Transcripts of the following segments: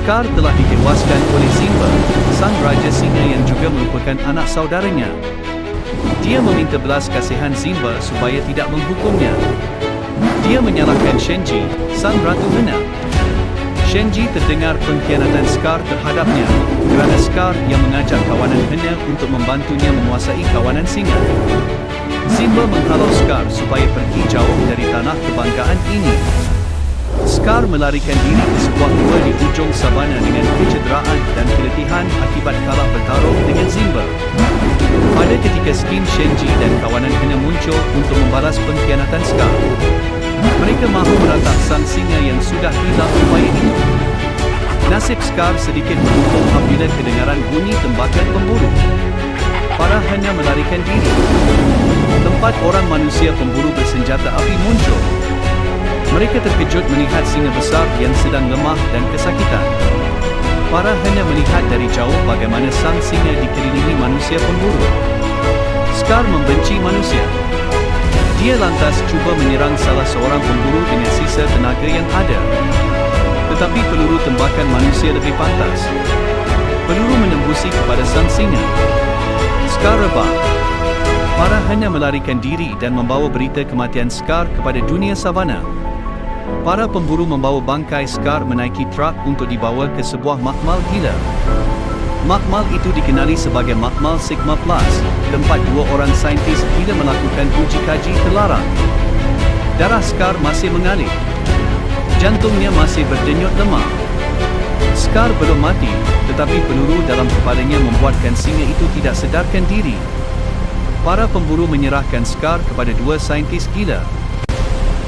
Scar telah ditewaskan oleh Simba, sang raja singa yang juga merupakan anak saudaranya. Dia meminta belas kasihan Simba supaya tidak menghukumnya. Dia menyalahkan Shenji, sang ratu henna. Shenji terdengar pengkhianatan Scar terhadapnya, kerana Scar yang mengajak kawanan henna untuk membantunya menguasai kawanan singa. Simba menghalau Scar supaya pergi jauh dari tanah kebanggaan ini. Scar melarikan diri ke sebuah gua di ujung savana dengan kecederaan dan keletihan akibat kalah bertarung dengan Simba. Pada ketika skin Shenji dan kawanan henna muncul untuk membalas pengkhianatan Scar. Mereka mahu meratap sang singa yang sudah hilang upaya itu. Nasib Scar sedikit beruntung apabila kedengaran bunyi tembakan pemburu. Para henna melarikan diri. Tempat orang manusia pemburu bersenjata api muncul. Mereka terkejut melihat singa besar yang sedang lemah dan kesakitan. Para henna melihat dari jauh bagaimana sang singa dikelilingi manusia pemburu. Scar membenci manusia. Dia lantas cuba menyerang salah seorang pemburu dengan sisa tenaga yang ada. Tetapi peluru tembakan manusia lebih pantas. Peluru menembusi kepada sang singa. Scar rebah. Para henna melarikan diri dan membawa berita kematian Scar kepada dunia savana. Para pemburu membawa bangkai Scar menaiki truk untuk dibawa ke sebuah makmal gila. Makmal itu dikenali sebagai Makmal Sigma Plus, tempat dua orang saintis gila melakukan uji kaji terlarang. Darah Scar masih mengalir. Jantungnya masih berdenyut lemah. Scar belum mati, tetapi peluru dalam kepalanya membuatkan singa itu tidak sedarkan diri. Para pemburu menyerahkan Scar kepada dua saintis gila.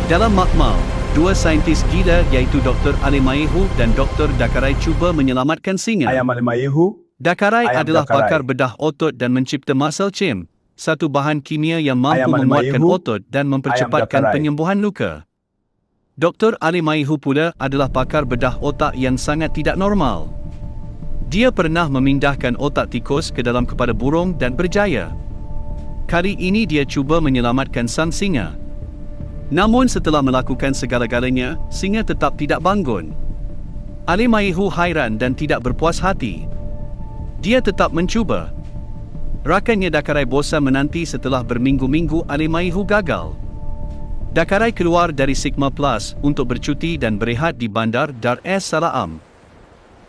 Dalam makmal, dua saintis gila iaitu Dr. Alemayehu dan Dr. Dakarai cuba menyelamatkan singa. I am Alemayehu. Dakarai adalah pakar bedah otot dan mencipta muscle chim, satu bahan kimia yang mampu menguatkan otot dan mempercepatkan penyembuhan luka. Dr. Alemayehu pula adalah pakar bedah otak yang sangat tidak normal. Dia pernah memindahkan otak tikus ke dalam kepala burung dan berjaya. Kali ini dia cuba menyelamatkan sang singa. Namun setelah melakukan segala-galanya, singa tetap tidak bangun. Alemayehu hairan dan tidak berpuas hati. Dia tetap mencuba. Rakannya Dakarai bosan menanti setelah berminggu-minggu Alemayehu gagal. Dakarai keluar dari Sigma Plus untuk bercuti dan berehat di bandar Dar es Salaam.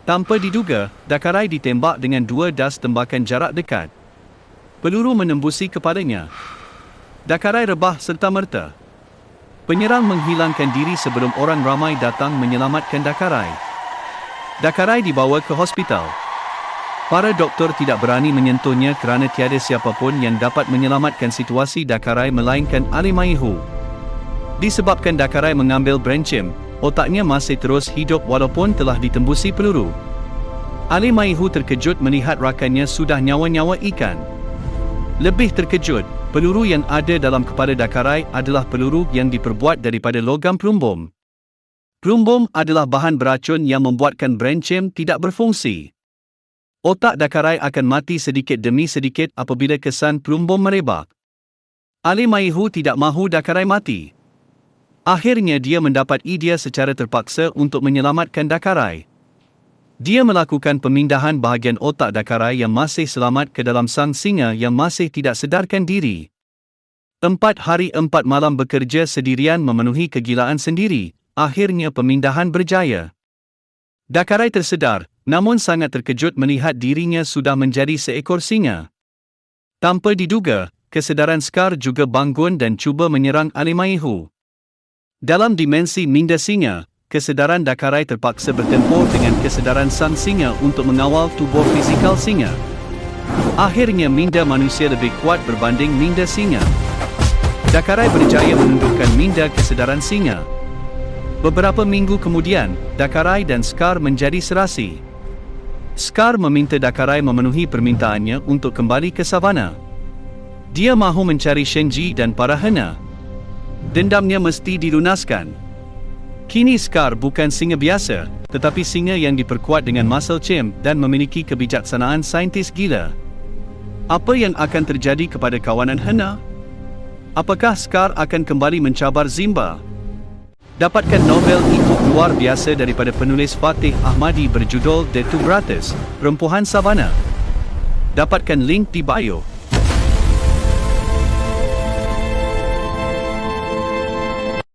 Tanpa diduga, Dakarai ditembak dengan dua das tembakan jarak dekat. Peluru menembusi kepalanya. Dakarai rebah serta-merta. Penyerang menghilangkan diri sebelum orang ramai datang menyelamatkan Dakarai. Dakarai dibawa ke hospital. Para doktor tidak berani menyentuhnya kerana tiada siapapun yang dapat menyelamatkan situasi Dakarai melainkan Alemayehu. Disebabkan Dakarai mengambil branchem, otaknya masih terus hidup walaupun telah ditembusi peluru. Alemayehu terkejut melihat rakannya sudah nyawa-nyawa ikan. Lebih terkejut, peluru yang ada dalam kepala Dakarai adalah peluru yang diperbuat daripada logam plumbum. Plumbum adalah bahan beracun yang membuatkan branchem tidak berfungsi. Otak Dakarai akan mati sedikit demi sedikit apabila kesan plumbum merebak. Alemayehu tidak mahu Dakarai mati. Akhirnya dia mendapat idea secara terpaksa untuk menyelamatkan Dakarai. Dia melakukan pemindahan bahagian otak Dakarai yang masih selamat ke dalam sang singa yang masih tidak sedarkan diri. 4 hari 4 malam bekerja sendirian memenuhi kegilaan sendiri, akhirnya pemindahan berjaya. Dakarai tersedar, namun sangat terkejut melihat dirinya sudah menjadi seekor singa. Tanpa diduga, kesedaran Scar juga bangun dan cuba menyerang Alemayehu. Dalam dimensi minda singa, kesedaran Dakarai terpaksa bertempur dengan kesedaran sang singa untuk mengawal tubuh fizikal singa. Akhirnya minda manusia lebih kuat berbanding minda singa. Dakarai berjaya menundukkan minda kesedaran singa. Beberapa minggu kemudian, Dakarai dan Scar menjadi serasi. Scar meminta Dakarai memenuhi permintaannya untuk kembali ke savana. Dia mahu mencari Shenji dan para henna. Dendamnya mesti dilunaskan. Kini Scar bukan singa biasa, tetapi singa yang diperkuat dengan muscle chim dan memiliki kebijaksanaan saintis gila. Apa yang akan terjadi kepada kawanan henna? Apakah Scar akan kembali mencabar Simba? Dapatkan novel e-book luar biasa daripada penulis Fatih Ahmadi berjudul The Two Brothers, Rempuhan Savana. Dapatkan link di bio.